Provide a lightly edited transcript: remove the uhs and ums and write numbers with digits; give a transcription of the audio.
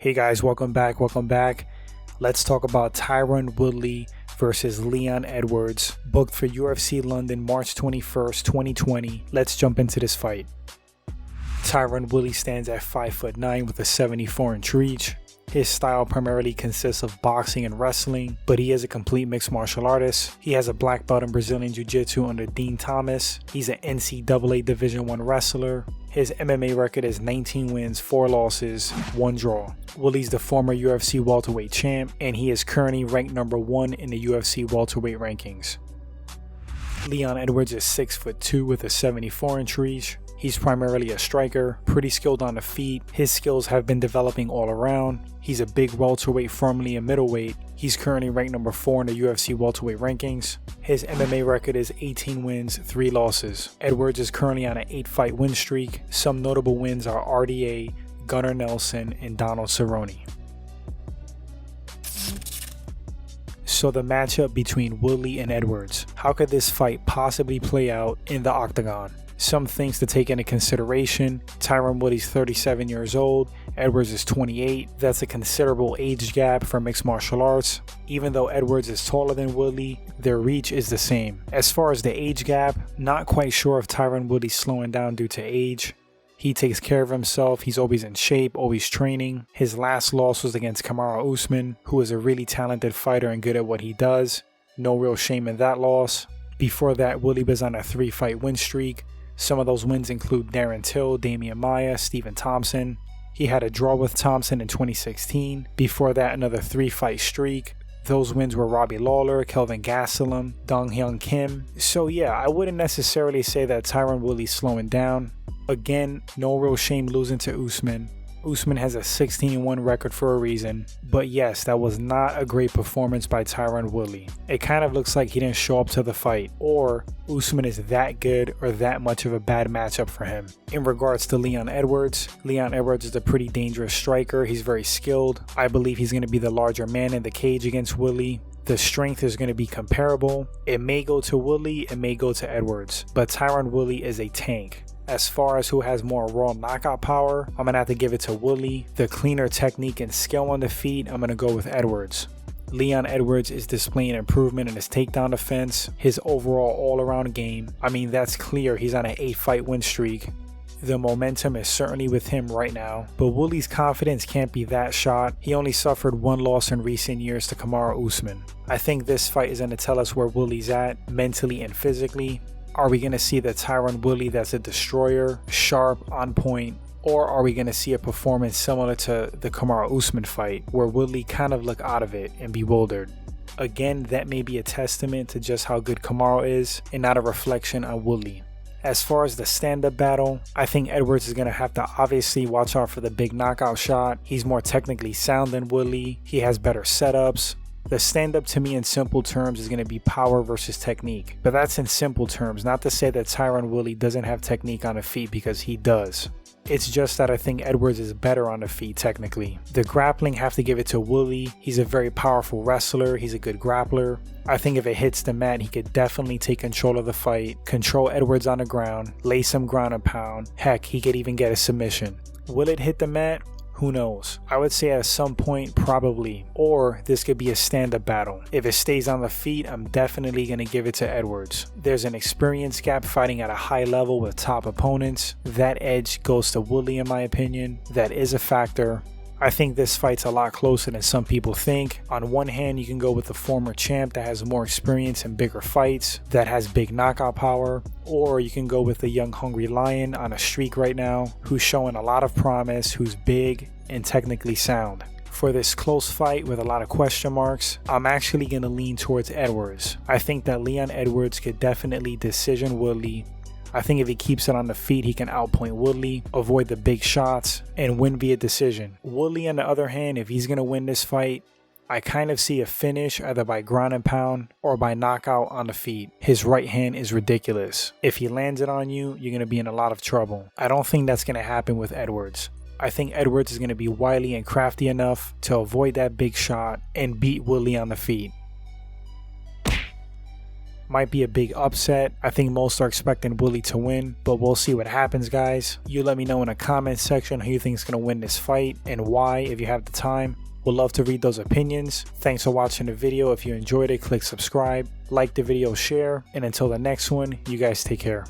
Hey guys, welcome back. Let's talk about Tyron Woodley versus Leon Edwards, booked for UFC London March 21st, 2020. Let's jump into this fight. Tyron Woodley stands at 5'9" with a 74-inch reach. His style primarily consists of boxing and wrestling, but he is a complete mixed martial artist. He has a black belt in Brazilian Jiu-Jitsu under Dean Thomas. He's an NCAA Division I wrestler. His MMA record is 19 wins, 4 losses, 1 draw. Woodley's the former UFC welterweight champ, and he is currently ranked number 1 in the UFC welterweight rankings. Leon Edwards is 6'2" with a 74-inch reach. He's primarily a striker, pretty skilled on the feet. His skills have been developing all around. He's a big welterweight, firmly a middleweight. He's currently ranked number 4 in the UFC welterweight rankings. His MMA record is 18 wins, 3 losses. Edwards is currently on an 8-fight win streak. Some notable wins are RDA, Gunnar Nelson, and Donald Cerrone. So the matchup between Woodley and Edwards. How could this fight possibly play out in the octagon? Some things to take into consideration. Tyron Woodley's 37 years old, Edwards is 28. That's a considerable age gap for mixed martial arts. Even though Edwards is taller than Woodley, their reach is the same. As far as the age gap, not quite sure if Tyron Woodley's slowing down due to age. He takes care of himself, he's always in shape, always training. His last loss was against Kamaru Usman, who is a really talented fighter and good at what he does. No real shame in that loss. Before that, Woodley was on a 3-fight win streak. Some of those wins include Darren Till, Damian Maia, Stephen Thompson. He had a draw with Thompson in 2016. Before that, another 3-fight streak. Those wins were Robbie Lawler, Kelvin Gastelum, Dong Hyun Kim. So yeah, I wouldn't necessarily say that Tyron Woodley's slowing down. Again, no real shame losing to Usman. Usman has a 16-1 record for a reason, but yes, that was not a great performance by Tyron Woodley. It kind of looks like he didn't show up to the fight, or Usman is that good or that much of a bad matchup for him. In regards to Leon Edwards is a pretty dangerous striker. He's very skilled. I believe he's going to be the larger man in the cage against Woodley. The strength is going to be comparable. It may go to Woodley, it may go to Edwards, but Tyron Woodley is a tank. As far as who has more raw knockout power, I'm going to have to give it to Woodley. The cleaner technique and skill on the feet, I'm going to go with Edwards. Leon Edwards is displaying improvement in his takedown defense, his overall all-around game. I mean, that's clear. He's on an 8-fight win streak. The momentum is certainly with him right now, but Woodley's confidence can't be that shot. He only suffered 1 loss in recent years to Kamaru Usman. I think this fight is going to tell us where Woodley's at, mentally and physically. Are we going to see the Tyron Woodley that's a destroyer, sharp, on point? Or are we going to see a performance similar to the Kamaru Usman fight, where Woodley kind of looked out of it and bewildered? Again, that may be a testament to just how good Kamaru is and not a reflection on Woodley. As far as the stand-up battle, I think Edwards is going to have to obviously watch out for the big knockout shot. He's more technically sound than Woodley. He has better setups. The stand-up to me in simple terms is going to be power versus technique. But that's in simple terms, not to say that Tyron Woodley doesn't have technique on the feet, because he does. It's just that I think Edwards is better on the feet technically. The grappling, have to give it to Woodley. He's a very powerful wrestler. He's a good grappler. I think if it hits the mat, he could definitely take control of the fight, control Edwards on the ground, lay some ground and pound. Heck, he could even get a submission. Will it hit the mat? Who knows? I would say at some point, probably. Or this could be a stand-up battle. If it stays on the feet, I'm definitely going to give it to Edwards. There's an experience gap fighting at a high level with top opponents. That edge goes to Woodley in my opinion. That is a factor. I think this fight's a lot closer than some people think. On one hand, you can go with the former champ that has more experience and bigger fights, that has big knockout power, or you can go with the young hungry lion on a streak right now, who's showing a lot of promise, who's big and technically sound. For this close fight with a lot of question marks, I'm actually going to lean towards Edwards. I think that Leon Edwards could definitely decision Woodley. I think if he keeps it on the feet, he can outpoint Woodley, avoid the big shots, and win via decision. Woodley, on the other hand, if he's going to win this fight, I kind of see a finish either by ground and pound or by knockout on the feet. His right hand is ridiculous. If he lands it on you, you're going to be in a lot of trouble. I don't think that's going to happen with Edwards. I think Edwards is going to be wily and crafty enough to avoid that big shot and beat Woodley on the feet. Might be a big upset. I think most are expecting Woodley to win, but we'll see what happens, guys. You let me know in the comment section who you think is going to win this fight and why if you have the time. Would love to read those opinions. Thanks for watching the video. If you enjoyed it, click subscribe, like the video, share, and until the next one, you guys take care.